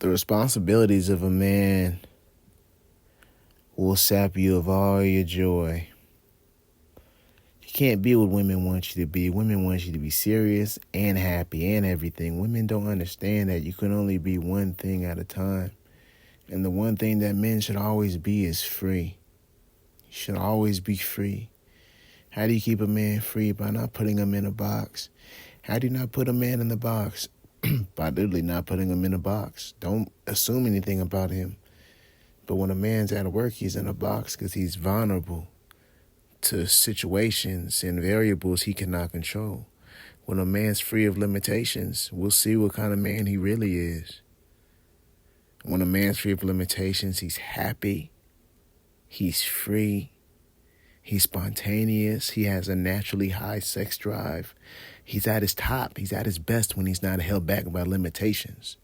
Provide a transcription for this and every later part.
The responsibilities of a man will sap you of all your joy. You can't be what women want you to be. Women want you to be serious and happy and everything. Women don't understand that you can only be one thing at a time. And the one thing that men should always be is free. You should always be free. How do you keep a man free? By not putting him in a box. How do you not put a man in the box? By literally not putting him in a box. Don't assume anything about him. But when a man's at work, he's in a box because he's vulnerable to situations and variables he cannot control. When a man's free of limitations, we'll see what kind of man he really is. When a man's free of limitations, he's happy, he's free, he's spontaneous, he has a naturally high sex drive. He's at his top, he's at his best when he's not held back by limitations.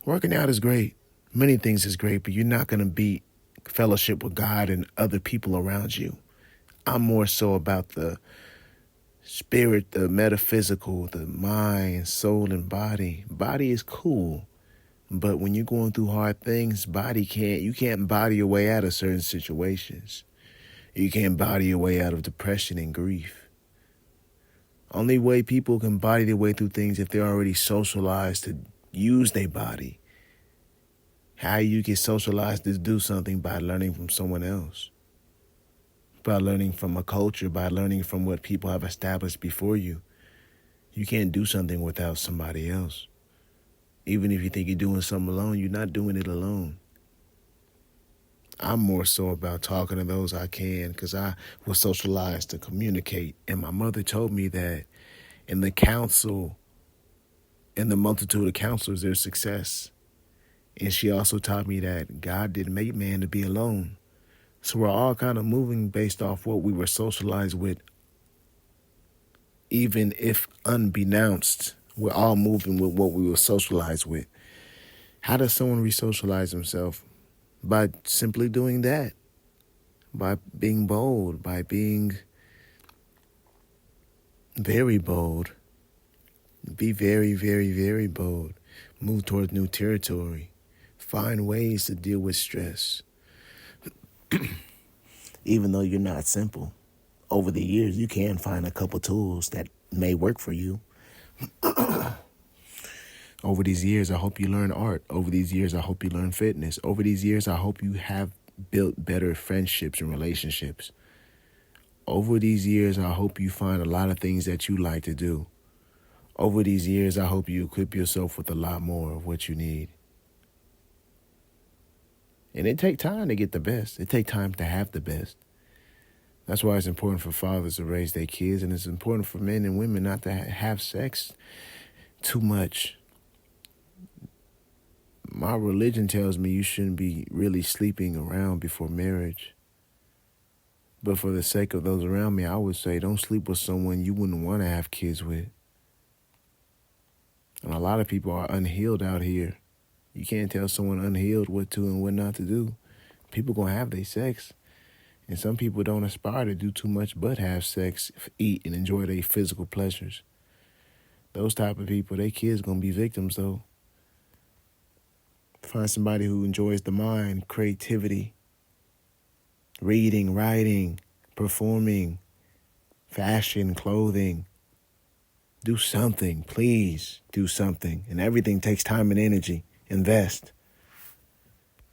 Working out is great. Many things is great, but you're not going to beat fellowship with God and other people around you. I'm more so about the spirit, the metaphysical, the mind, soul, and body. Body is cool, but when you're going through hard things, you can't body your way out of certain situations. You can't body your way out of depression and grief. Only way people can body their way through things if they're already socialized to use their body. How you get socialized to do something? By learning from someone else, by learning from a culture, by learning from what people have established before you. You can't do something without somebody else. Even if you think you're doing something alone, you're not doing it alone. I'm more so about talking to those I can because I was socialized to communicate. And my mother told me that in the multitude of counselors, there's success. And she also taught me that God didn't make man to be alone. So we're all kind of moving based off what we were socialized with. Even if unbeknownst, we're all moving with what we were socialized with. How does someone re-socialize himself? By simply doing that. By being bold. By being very bold. Be very, very, very bold. Move towards new territory. Find ways to deal with stress. Even though you're not simple, over the years, you can find a couple tools that may work for you. Over these years, I hope you learn art. Over these years, I hope you learn fitness. Over these years, I hope you have built better friendships and relationships. Over these years, I hope you find a lot of things that you like to do. Over these years, I hope you equip yourself with a lot more of what you need. And it takes time to get the best. It takes time to have the best. That's why it's important for fathers to raise their kids, and it's important for men and women not to have sex too much. My religion tells me you shouldn't be really sleeping around before marriage. But for the sake of those around me, I would say don't sleep with someone you wouldn't want to have kids with. And a lot of people are unhealed out here. You can't tell someone unhealed what to and what not to do. People gonna have their sex. And some people don't aspire to do too much but have sex, eat, and enjoy their physical pleasures. Those type of people, their kids gonna be victims though. Find somebody who enjoys the mind, creativity, reading, writing, performing, fashion, clothing. Do something, please do something. And everything takes time and energy. Invest.